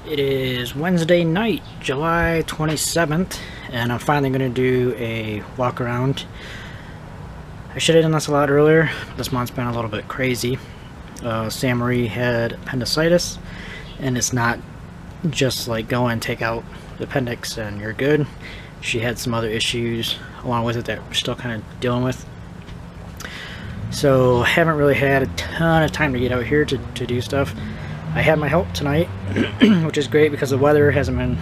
It is Wednesday night, July 27th, and I'm finally going to do a walk around. I should have done this a lot earlier. This month's been a little bit crazy. Sam Marie had appendicitis, and it's not just like go and take out the appendix and you're good. She had some other issues along with it that we're still kind of dealing with. So haven't really had a ton of time to get out here to do stuff. I had my help tonight, which is great because the weather hasn't been,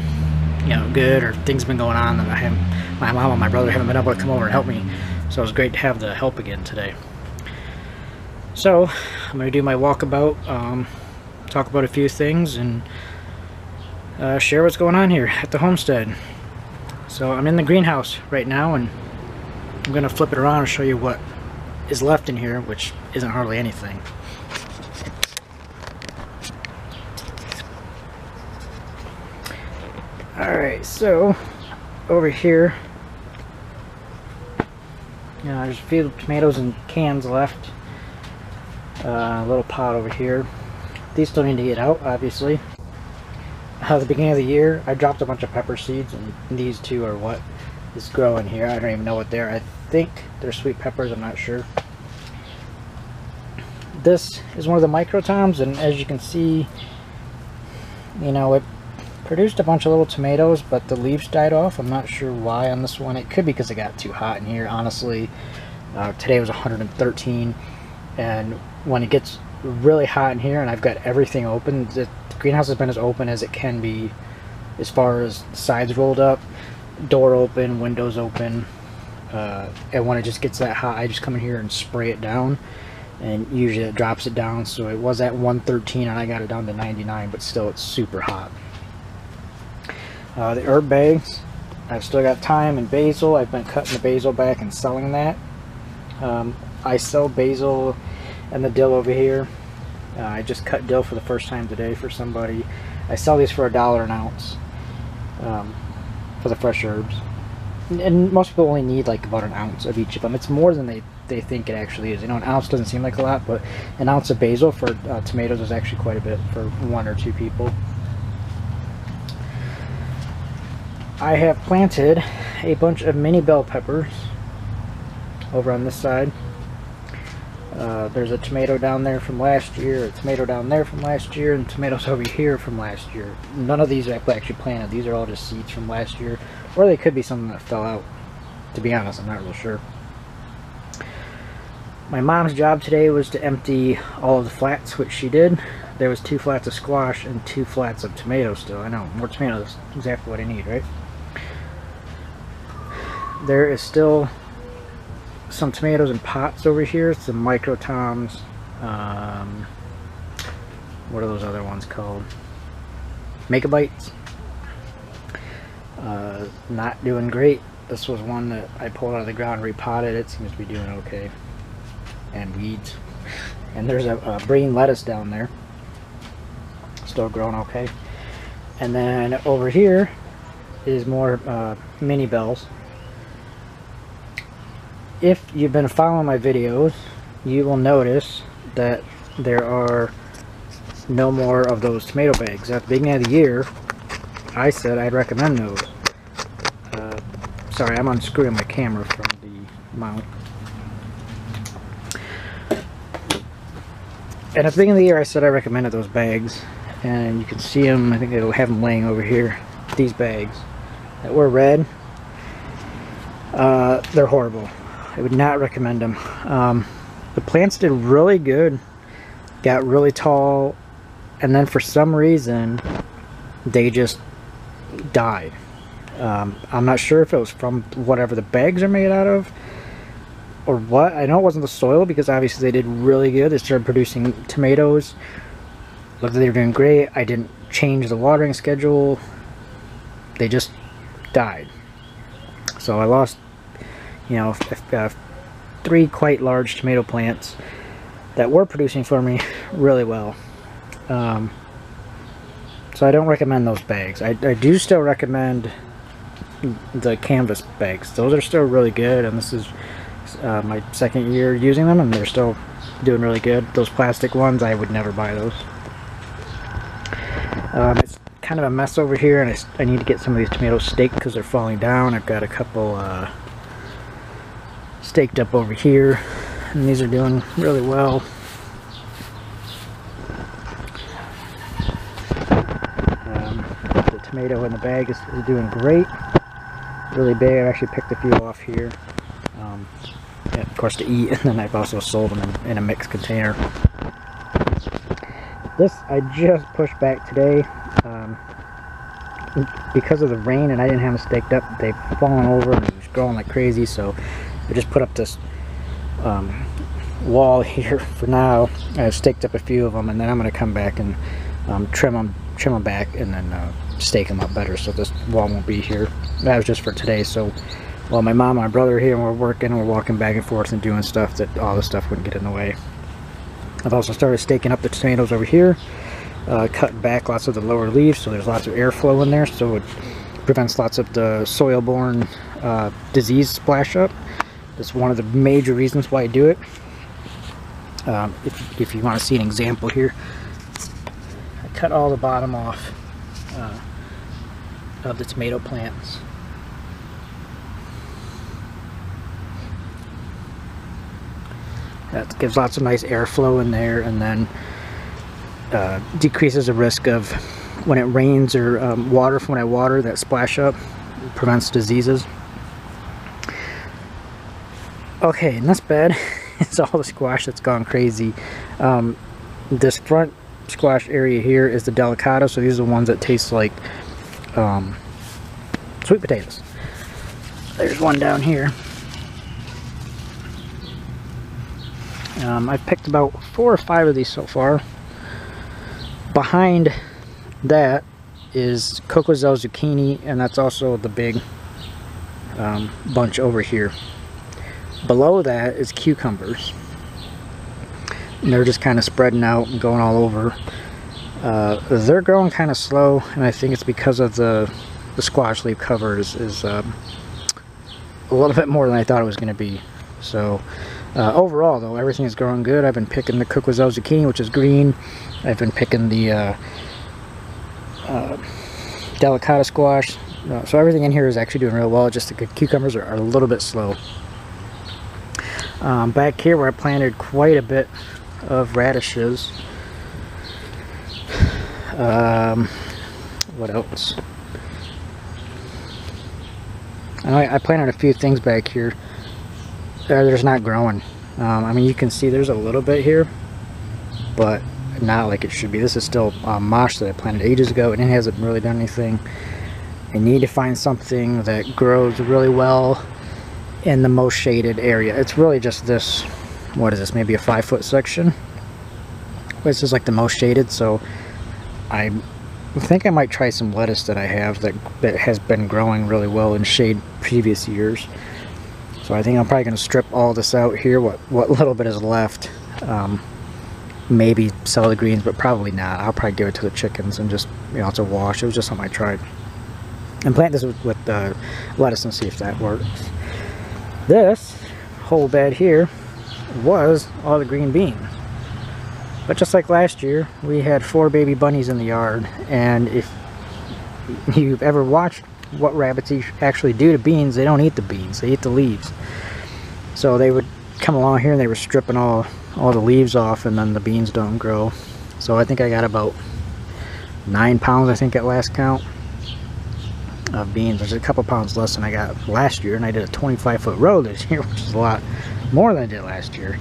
good, or things have been going on, and my mom and my brother haven't been able to come over and help me. So it was great to have the help again today. So I'm going to do my walkabout, talk about a few things, and share what's going on here at the homestead. So I'm in the greenhouse right now, and I'm going to flip it around and show you what is left in here, which isn't hardly anything. Alright, so over here, there's a few tomatoes and cans left. A little pot over here. These still need to get out, obviously. At the beginning of the year, I dropped a bunch of pepper seeds, and these two are what is growing here. I don't even know what they're. I think they're sweet peppers, I'm not sure. This is one of the microtoms, and as you can see, it produced a bunch of little tomatoes, but the leaves died off. I'm not sure why on this one. It could be because it got too hot in here, honestly. Today was 113, and when it gets really hot in here and I've got everything open, the greenhouse has been as open as it can be, as far as sides rolled up, door open, windows open, and when it just gets that hot, I just come in here and spray it down, and usually it drops it down. So it was at 113 and I got it down to 99, but still it's super hot. The herb bags, I've still got thyme and basil. I've been cutting the basil back and selling that. I sell basil and the dill over here. I just cut dill for the first time today for somebody. I sell these for $1 an ounce for the fresh herbs. And most people only need like about an ounce of each of them. It's more than they think it actually is. An ounce doesn't seem like a lot, but an ounce of basil for tomatoes is actually quite a bit for 1 or 2 people. I have planted a bunch of mini bell peppers over on this side. There's a tomato down there from last year, a tomato down there from last year, and tomatoes over here from last year. None of these are actually planted. These are all just seeds from last year, or they could be something that fell out. To be honest, I'm not real sure. My mom's job today was to empty all of the flats, which she did. There was 2 flats of squash and 2 flats of tomatoes still. I know, more tomatoes, exactly what I need, right? There is still some tomatoes in pots over here, some microtoms. What are those other ones called? Make-a-bites. Not doing great. This was one that I pulled out of the ground and repotted. It seems to be doing okay. And weeds. And there's a green lettuce down there. Still growing okay. And then over here is more mini bells. If you've been following my videos, you will notice that there are no more of those tomato bags. At the beginning of the year, I said I'd recommend those. Sorry, I'm unscrewing my camera from the mount. And at the beginning of the year, I said I recommended those bags. And you can see them, I think they'll have them laying over here. These bags that were red, they're horrible. I would not recommend them. The plants did really good, got really tall, and then for some reason they just died. I'm not sure if it was from whatever the bags are made out of or what. I know it wasn't the soil, because obviously they did really good. They started producing tomatoes. Looked like they were doing great. I didn't change the watering schedule. They just died. So I lost 3 quite large tomato plants that were producing for me really well. So I don't recommend those bags. I do still recommend the canvas bags. Those are still really good, and this is my 2nd year using them, and they're still doing really good. Those plastic ones, I would never buy those. It's kind of a mess over here, and I need to get some of these tomatoes staked because they're falling down. I've got a couple staked up over here, and these are doing really well. The tomato in the bag is doing great, really big. I've actually picked a few off here, and of course to eat, and then I've also sold them in a mixed container. This I just pushed back today. Because of the rain and I didn't have them staked up, they've fallen over and it's growing like crazy, so I just put up this wall here for now. I've staked up a few of them, and then I'm going to come back and trim them back and then stake them up better, so this wall won't be here. That was just for today, so while my mom and my brother are here and we're walking back and forth and doing stuff, that all the stuff wouldn't get in the way. I've also started staking up the tomatoes over here. Cut back lots of the lower leaves so there's lots of airflow in there, so it prevents lots of the soil-borne disease splash up. That's one of the major reasons why I do it. If you want to see an example here, I cut all the bottom off of the tomato plants. That gives lots of nice airflow in there, and then decreases the risk of when it rains or water from when I water, that splash up prevents diseases. Okay, and that's bad. It's all the squash that's gone crazy. This front squash area here is the delicata, so these are the ones that taste like sweet potatoes. There's one down here. I've picked about 4 or 5 of these so far. Behind that is Cocozel zucchini, and that's also the big bunch over here. Below that is cucumbers, and they're just kind of spreading out and going all over. They're growing kind of slow, and I think it's because of the squash leaf cover is a little bit more than I thought it was going to be. So overall though, everything is growing good. I've been picking the Cocozel zucchini, which is green. I've been picking the delicata squash. So everything in here is actually doing real well. Just the cucumbers are a little bit slow. Back here where I planted quite a bit of radishes. What else? I planted a few things back here. They're just not growing. I mean, you can see there's a little bit here, but not like it should be. This is still mosh that I planted ages ago, and it hasn't really done anything. I need to find something that grows really well in the most shaded area. It's really just this, what is this, maybe a 5-foot section. This is like the most shaded, so I think I might try some lettuce that I have that has been growing really well in shade previous years. So I think I'm probably going to strip all this out here, what little bit is left. Maybe sell the greens, but probably not. I'll probably give it to the chickens and just, you know, it's a wash. It was just something I tried. And plant this with lettuce and see if that works. This whole bed here was all the green beans. But just like last year, we had 4 baby bunnies in the yard. And if you've ever watched what rabbits actually do to beans, they don't eat the beans, they eat the leaves. So they would come along here and they were stripping all the leaves off, and then the beans don't grow. So I think I got about 9 pounds, I think, at last count of beans, which is a couple pounds less than I got last year. And I did a 25-foot row this year, which is a lot more than I did last year.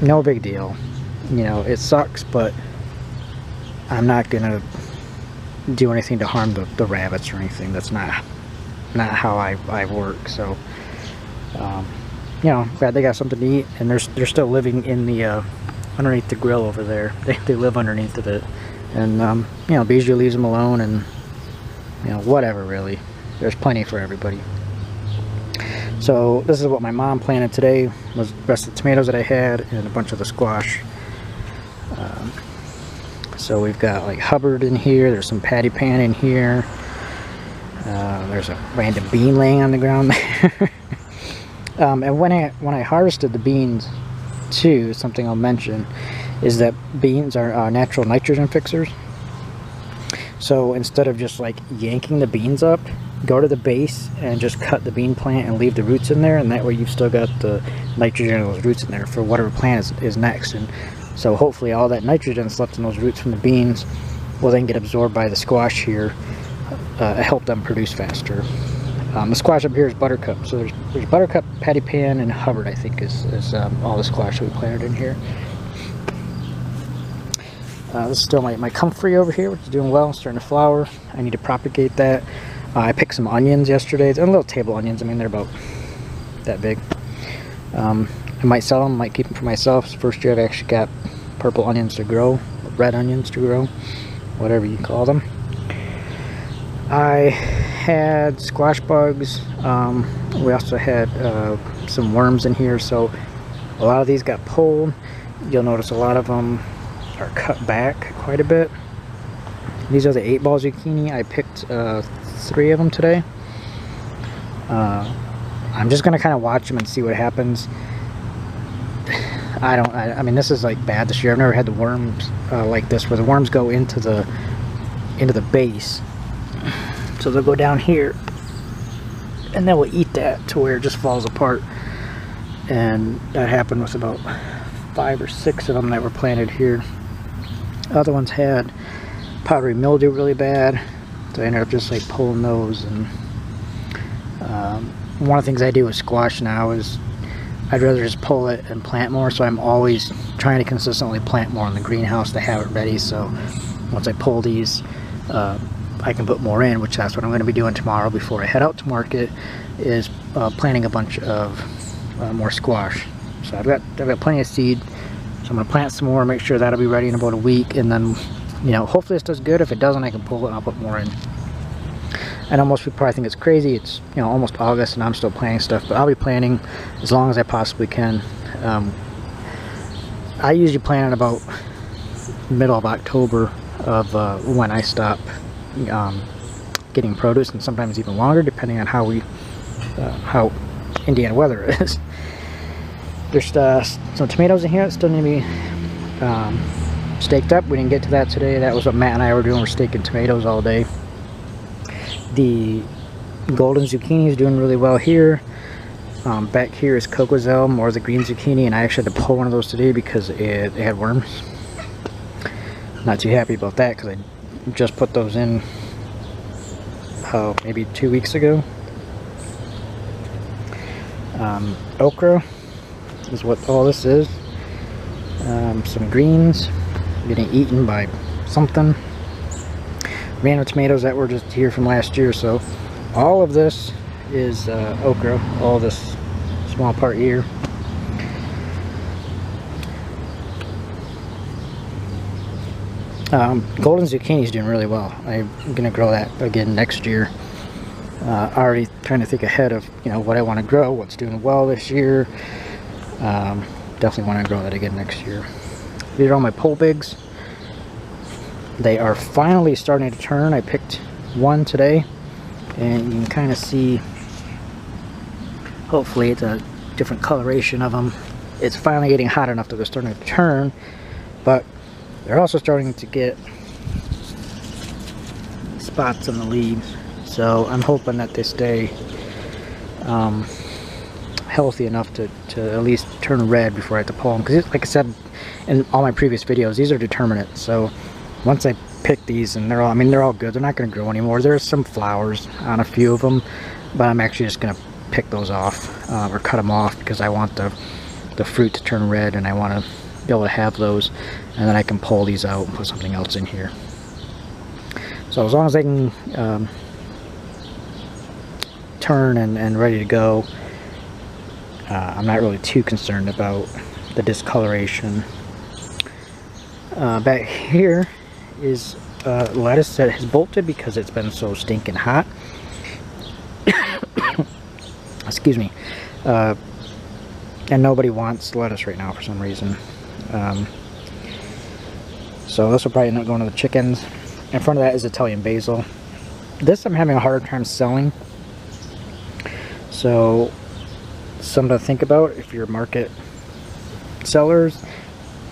No big deal. You know, it sucks, but I'm not gonna do anything to harm the rabbits or anything. That's not how I work. So you know, glad they got something to eat, and they're still living in the underneath the grill over there. They live underneath of it, and you know, Bijou leaves them alone, and you know, whatever, really. There's plenty for everybody. So this is what my mom planted today, was the rest of the tomatoes that I had and a bunch of the squash. So we've got like Hubbard in here, there's some patty pan in here, there's a random bean laying on the ground there. And when I harvested the beans too, something I'll mention is that beans are natural nitrogen fixers. So instead of just like yanking the beans up, go to the base and just cut the bean plant and leave the roots in there, and that way you've still got the nitrogen in those roots in there for whatever plant is next. And so hopefully all that nitrogen that's left in those roots from the beans will then get absorbed by the squash here, help them produce faster. The squash up here is buttercup, so there's buttercup, patty pan, and Hubbard, I think, is all the squash that we planted in here. This is still my comfrey over here, which is doing well, starting to flower. I need to propagate that. I picked some onions yesterday. They're little table onions. I mean, they're about that big. I might sell them, might keep them for myself. It's the first year I've actually got purple onions to grow, red onions to grow, whatever you call them. I had squash bugs. We also had some worms in here, so a lot of these got pulled. You'll notice a lot of them are cut back quite a bit. These are the 8-ball zucchini. I picked 3 of them today. I'm just gonna kind of watch them and see what happens. I mean, this is like bad this year. I've never had the worms like this, where the worms go into the base. So they'll go down here, and then we'll eat that to where it just falls apart. And that happened with about 5 or 6 of them that were planted here. Other ones had powdery mildew really bad, so I ended up just like pulling those. And one of the things I do with squash now is I'd rather just pull it and plant more, so I'm always trying to consistently plant more in the greenhouse to have it ready, so once I pull these I can put more in, which that's what I'm going to be doing tomorrow before I head out to market, is planting a bunch of more squash. So I've got plenty of seed, so I'm going to plant some more, make sure that'll be ready in about a week, and then, you know, hopefully this does good. If it doesn't, I can pull it and I'll put more in. I know most people probably think it's crazy. It's, you know, almost August and I'm still planting stuff, but I'll be planting as long as I possibly can. I usually plant in about middle of October of when I stop getting produce, and sometimes even longer depending on how how Indiana weather is. There's some tomatoes in here that still need to be staked up. We didn't get to that today. That was what Matt and I were doing. We're staking tomatoes all day. The golden zucchini is doing really well here. Back here is cocozel, more of the green zucchini, and I actually had to pull one of those today because it had worms. Not too happy about that because I just put those in maybe 2 weeks ago. Okra is what all this is. Some greens getting eaten by something. Random tomatoes that were just here from last year. So all of this is okra, all this small part here. Golden zucchini is doing really well. I'm gonna grow that again next year. Already trying to think ahead of, you know, what I want to grow, what's doing well this year. Definitely want to grow that again next year. These are all my pole bigs. They are finally starting to turn. I picked one today, and you can kind of see, hopefully it's a different coloration of them. It's finally getting hot enough that they're starting to turn, but they're also starting to get spots on the leaves. So I'm hoping that they stay healthy enough to at least turn red before I have to pull them. Because like I said in all my previous videos, these are determinate. So once I pick these, and they're all good, they're not going to grow anymore. There's some flowers on a few of them, but I'm actually just going to pick those off or cut them off because I want the fruit to turn red, and I want to be able to have those, and then I can pull these out and put something else in here. So as long as they can turn and ready to go, I'm not really too concerned about the discoloration. Back here is lettuce that has bolted because it's been so stinking hot. Excuse me. And nobody wants lettuce right now for some reason. So this will probably end up going to the chickens. In front of that is Italian basil. This I'm having a hard time selling. So something to think about if you're market sellers.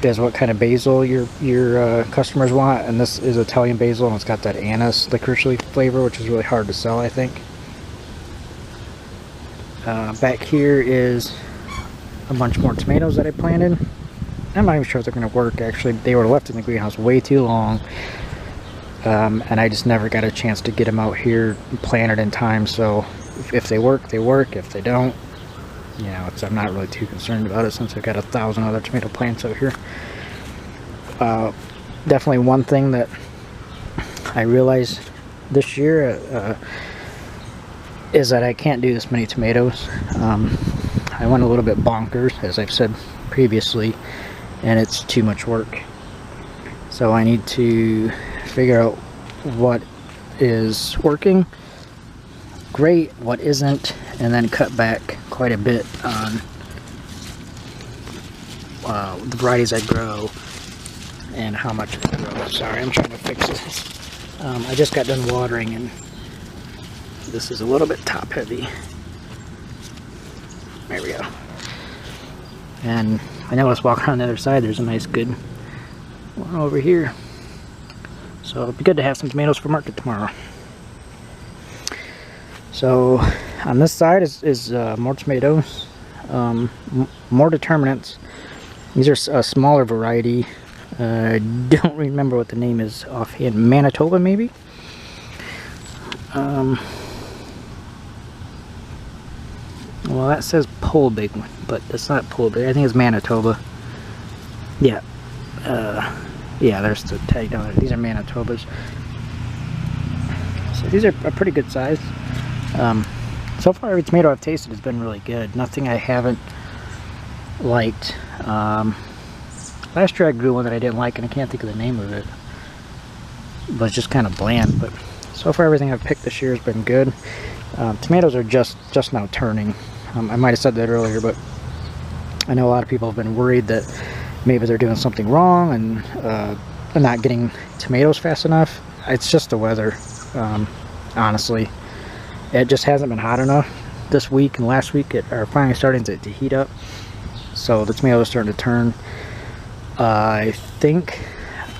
is what kind of basil your customers want, and this is Italian basil, and it's got that anise licoricey flavor, which is really hard to sell, I think. Back here is a bunch more tomatoes that I planted. I'm not even sure if they're going to work. Actually, they were left in the greenhouse way too long, and I just never got a chance to get them out here planted in time. So if they work, they work. If they don't, you know, I'm not really too concerned about it, since I've got 1,000 other tomato plants out here. Definitely one thing that I realized this year is that I can't do this many tomatoes. I went a little bit bonkers, as I've said previously, and it's too much work. So I need to figure out what is working great, what isn't, and then cut back quite a bit on the varieties I grow and how much I grow. Sorry, I'm trying to fix this. I just got done watering, and this is a little bit top heavy. There we go. And I know let's walk around the other side. There's a nice good one over here. So it'll be good to have some tomatoes for market tomorrow. So on this side is more tomatoes, more determinants. These are a smaller variety. I don't remember what the name is offhand. Manitoba, maybe? Well, that says pole big one, but it's not pole big. I think it's Manitoba. Yeah. Yeah, there's the tag down there. These are Manitobas. So these are a pretty good size. So far, every tomato I've tasted has been really good. Nothing I haven't liked. Last year I grew one that I didn't like, and I can't think of the name of it. But it's just kind of bland. But so far, everything I've picked this year has been good. Tomatoes are just now turning. I might have said that earlier, but I know a lot of people have been worried that maybe they're doing something wrong and they're not getting tomatoes fast enough. It's just the weather, honestly. It just hasn't been hot enough. This week and last week are finally starting to heat up, so the tomatoes are starting to turn. I think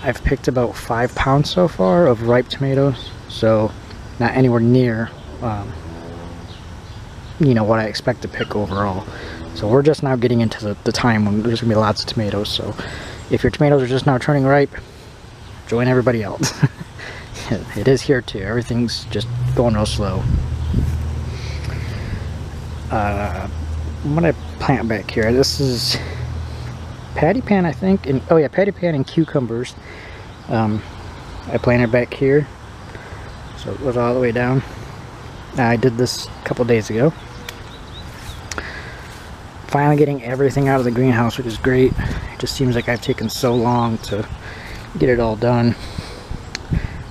I've picked about 5 pounds so far of ripe tomatoes, so not anywhere near you know, what I expect to pick overall. So we're just now getting into the time when there's gonna be lots of tomatoes. So if your tomatoes are just now turning ripe, join everybody else. It is here too. Everything's just going real slow. What I plant back here, this is patty pan, I think, and oh yeah, patty pan and cucumbers. I planted back here, so it goes all the way down. I did this a couple days ago. Finally getting everything out of the greenhouse, which is great. It just seems like I've taken so long to get it all done.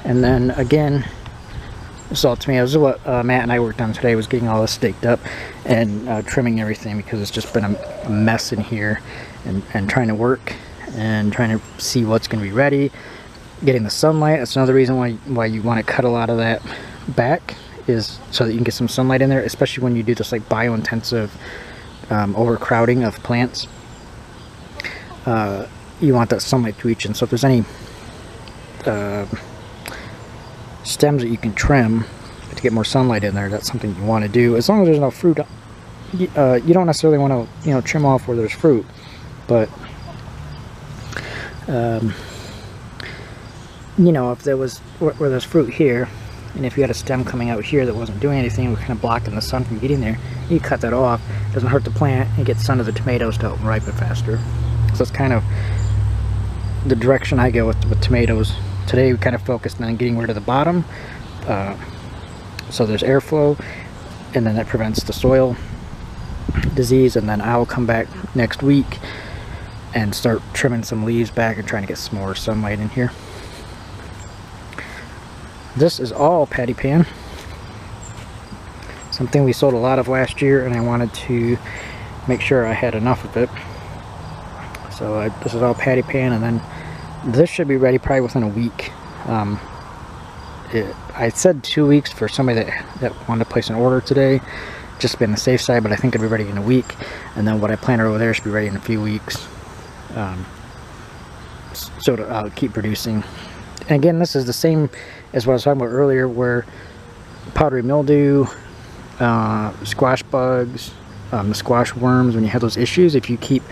And then again, salt tomatoes. This is what Matt and I worked on today, was getting all this staked up and trimming everything, because it's just been a mess in here, and trying to work and trying to see what's going to be ready. Getting the sunlight, that's another reason why you want to cut a lot of that back, is so that you can get some sunlight in there, especially when you do this like bio-intensive overcrowding of plants. You want that sunlight to reach in, so if there's any stems that you can trim to get more sunlight in there, that's something you want to do. As long as there's no fruit, you don't necessarily want to, you know, trim off where there's fruit, but you know, if there was where there's fruit here, and if you had a stem coming out here that wasn't doing anything, it was kind of blocking the sun from getting there, you cut that off. It doesn't hurt the plant, and get sun to the tomatoes to help them ripen faster. So it's kind of the direction I go with tomatoes. Today we kind of focused on getting rid of the bottom, so there's airflow, and then that prevents the soil disease. And then I'll come back next week and start trimming some leaves back and trying to get some more sunlight in here. This is all patty pan, something we sold a lot of last year, and I wanted to make sure I had enough of it. So this is all patty pan, and then this should be ready probably within a week. I said 2 weeks for somebody that wanted to place an order today, just to be on the safe side, but I think it'll be ready in a week. And then what I planted over there should be ready in a few weeks. so to keep producing. And again, this is the same as what I was talking about earlier, where powdery mildew, squash bugs, the squash worms, when you have those issues, if you keep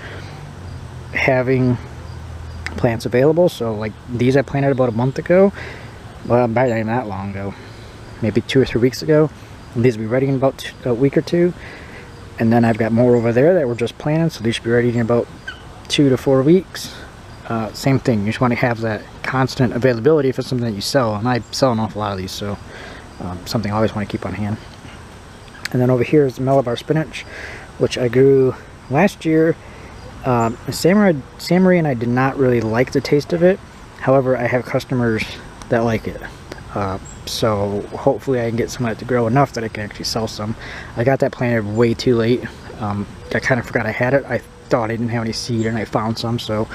having plants available. So like these I planted about a month ago, well, not even that long ago, maybe 2 or 3 weeks ago. And these will be ready in about a week or two. And then I've got more over there that we're just planting, so these should be ready in about 2 to 4 weeks. Same thing, you just want to have that constant availability if it's something that you sell, and I sell an awful lot of these, so something I always want to keep on hand. And then over here is the Malabar spinach, which I grew last year. Samurai and I did not really like the taste of it. However, I have customers that like it. So hopefully I can get some of that to grow enough that I can actually sell some. I got that planted way too late. I kind of forgot I had it. I thought I didn't have any seed, and I found some. So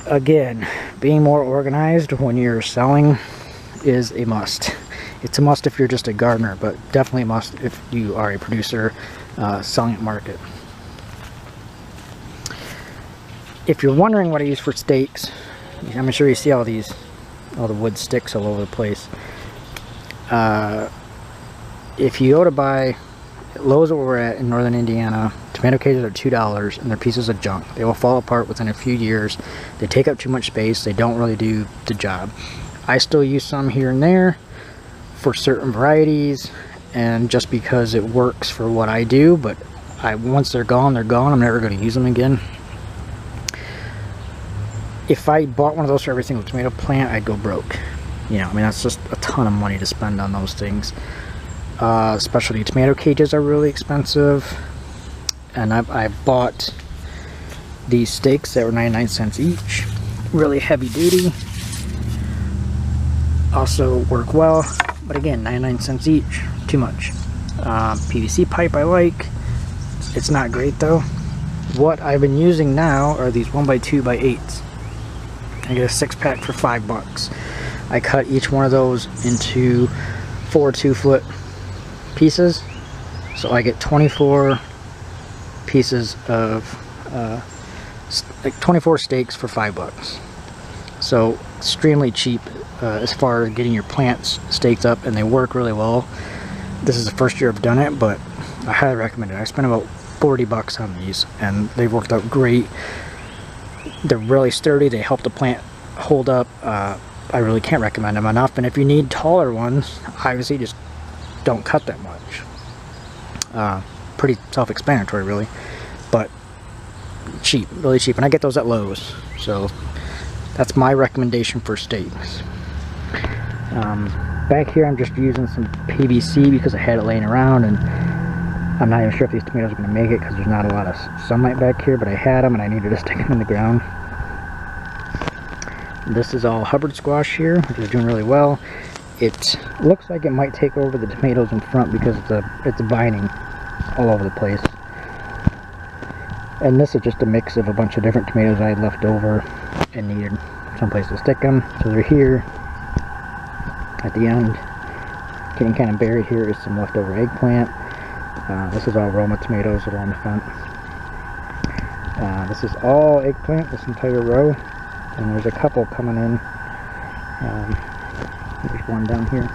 again, being more organized when you're selling is a must. It's a must if you're just a gardener, but definitely a must if you are a producer selling at market. If you're wondering what I use for stakes, I'm sure you see all the wood sticks all over the place. If you go to buy at Lowe's, where we're at in northern Indiana, tomato cages are $2, and they're pieces of junk. They will fall apart within a few years. They take up too much space. They don't really do the job. I still use some here and there for certain varieties, and just because it works for what I do, but once they're gone, they're gone. I'm never going to use them again. If I bought one of those for every single tomato plant, I'd go broke. You know, I mean, that's just a ton of money to spend on those things. Specialty tomato cages are really expensive, and I bought these stakes that were 99 cents each. Really heavy duty. Also work well, but again, 99 cents each, too much. PVC pipe I like. It's not great though. What I've been using now are these 1x2x8s. I get a 6-pack for $5. I cut each one of those into 4 2-foot pieces, so I get 24 pieces of like 24 stakes for $5. So extremely cheap as far as getting your plants staked up, and they work really well. This is the first year I've done it, but I highly recommend it. I spent about $40 on these, and they've worked out great. They're really sturdy. They help the plant hold up. I really can't recommend them enough. And if you need taller ones, obviously just don't cut that much. Pretty self-explanatory, really, but cheap, really cheap. And I get those at Lowe's, so that's my recommendation for stakes. Back here I'm just using some PVC because I had it laying around, and I'm not even sure if these tomatoes are going to make it because there's not a lot of sunlight back here, but I had them and I needed to stick them in the ground. This is all Hubbard squash here, which is doing really well. It looks like it might take over the tomatoes in front because it's vining all over the place. And this is just a mix of a bunch of different tomatoes I had left over and needed someplace to stick them. So they're here at the end. Getting kind of buried here is some leftover eggplant. This is all Roma tomatoes that are on the front. This is all eggplant, this entire row. And there's a couple coming in. There's one down here.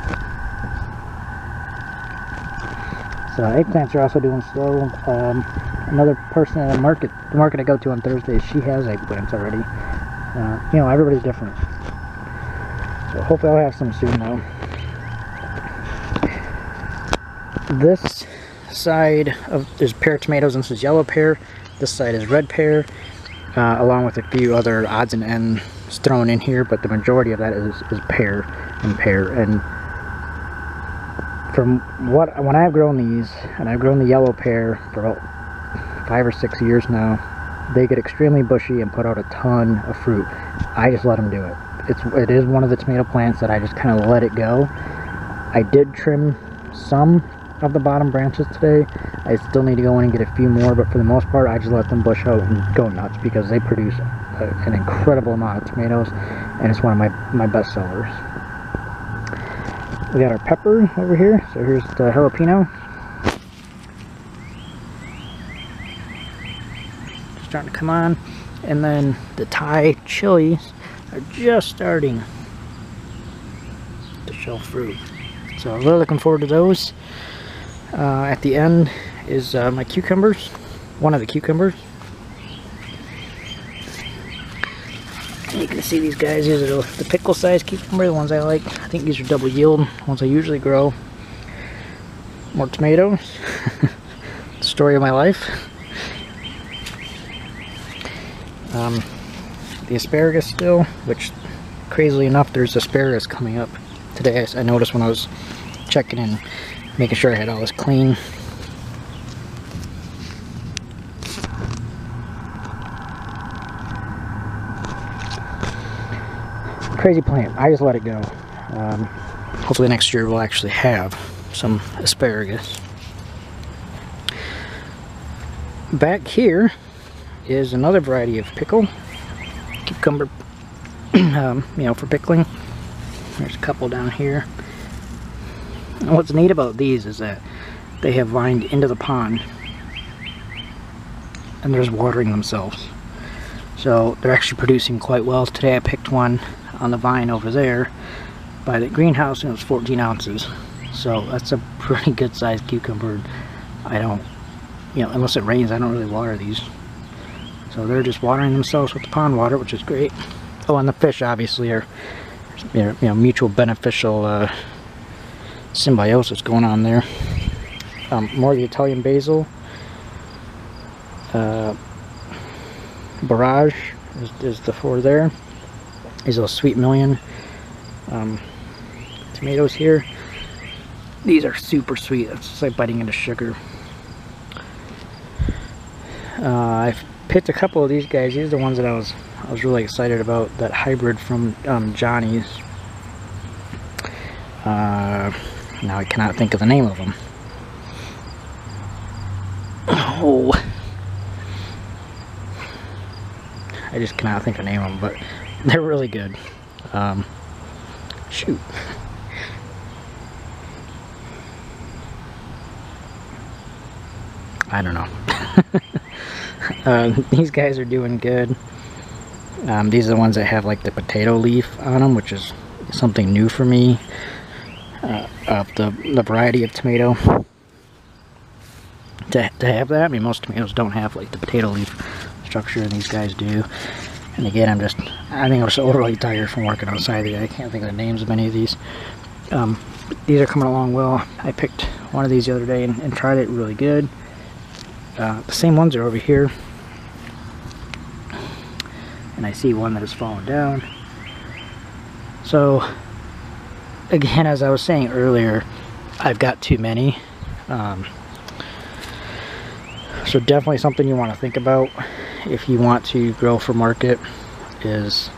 So eggplants are also doing slow. Another person at the market I go to on Thursday, she has eggplants already. You know, everybody's different. So hopefully I'll have some soon though. This side is pear tomatoes, and this is yellow pear. This side is red pear, along with a few other odds and ends thrown in here, but the majority of that is pear and pear. And from when I've grown these, and I've grown the yellow pear for about 5 or 6 years now, they get extremely bushy and put out a ton of fruit. I just let them do it. It is one of the tomato plants that I just kind of let it go. I did trim some of the bottom branches today. I still need to go in and get a few more, but for the most part I just let them bush out and go nuts because they produce an incredible amount of tomatoes, and it's one of my best sellers. We got our pepper over here, so here's the jalapeno. Starting to come on. And then the Thai chilies are just starting to show fruit. So I'm really looking forward to those. At the end is my cucumbers. One of the cucumbers. You can see these guys. These are the pickle size cucumber, the ones I like. I think these are double yield, ones I usually grow. More tomatoes. Story of my life. The asparagus still, which crazily enough there's asparagus coming up today. I noticed when I was checking and making sure I had all this clean. Crazy plant. I just let it go. Hopefully next year we'll actually have some asparagus. Back here is another variety of pickle, cucumber, you know, for pickling. There's a couple down here. And what's neat about these is that they have vined into the pond and they're just watering themselves. So they're actually producing quite well. Today I picked one on the vine over there by the greenhouse and it was 14 ounces. So that's a pretty good sized cucumber. I don't, you know, unless it rains, I don't really water these. So they're just watering themselves with the pond water, which is great. Oh, and the fish obviously are, you know, mutual beneficial symbiosis going on there. More of the Italian basil. Barrage is the four there. These little sweet million tomatoes here. These are super sweet. It's just like biting into sugar. I've picked a couple of these guys. These are the ones that I was really excited about. That hybrid from Johnny's. Now I cannot think of the name of them. Oh, I just cannot think of the name of them, but they're really good. Shoot. I don't know. These guys are doing good. These are the ones that have like the potato leaf on them, which is something new for me. Of the variety of tomato to have that. I mean, most tomatoes don't have like the potato leaf structure, and these guys do. And again, I think I'm just overly tired from working outside today. I can't think of the names of any of these. These are coming along well. I picked one of these the other day and tried it. Really good. The same ones are over here, and I see one that has fallen down. So again, as I was saying earlier, I've got too many. So definitely something you want to think about if you want to grow for market is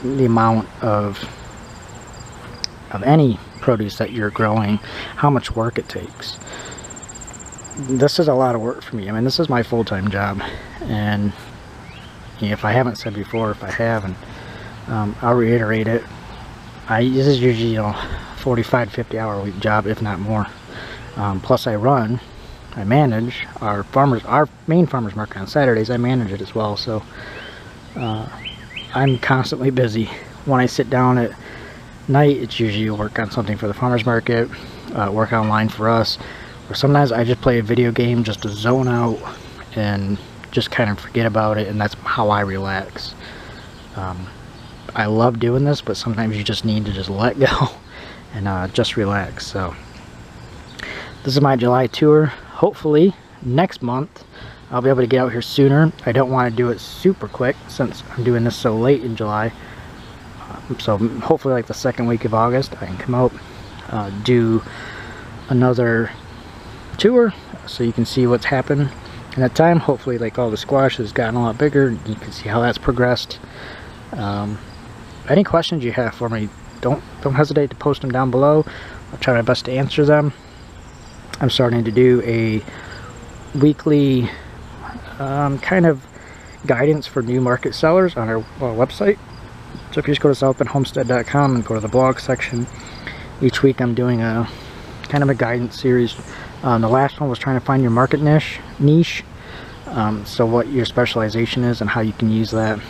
the amount of any produce that you're growing, how much work it takes. This is a lot of work for me. I mean, this is my full-time job, and if I haven't said before, if I haven't, I'll reiterate it. This is usually, you know, 45 to 50 hour a week job, if not more. Plus I manage our main farmers market on Saturdays. I manage it as well, so I'm constantly busy. When I sit down at night, it's usually work on something for the farmers market, work online for us, or sometimes I just play a video game just to zone out and just kind of forget about it, and that's how I relax. I love doing this, but sometimes you just need to just let go and just relax. So this is my July tour. Hopefully next month I'll be able to get out here sooner. I don't want to do it super quick since I'm doing this so late in July. So hopefully like the second week of August I can come out, do another tour so you can see what's happened in that time. Hopefully like all the squash has gotten a lot bigger. You can see how that's progressed. Any questions you have for me, don't hesitate to post them down below. I'll try my best to answer them. I'm starting to do a weekly kind of guidance for new market sellers on our website. So if you just go to southbendhomestead.com and go to the blog section, each week I'm doing a kind of a guidance series. The last one was trying to find your market niche. So what your specialization is and how you can use that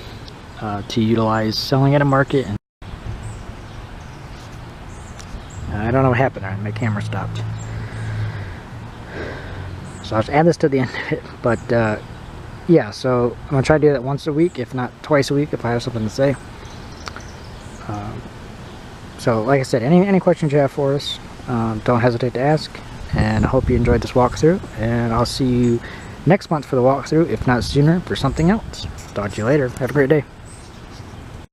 to utilize selling at a market. And I don't know what happened there. My camera stopped. So I'll just add this to the end of it. But yeah, so I'm going to try to do that once a week, if not twice a week, if I have something to say. So like I said, any questions you have for us, don't hesitate to ask. And I hope you enjoyed this walkthrough. And I'll see you next month for the walkthrough, if not sooner, for something else. Talk to you later. Have a great day.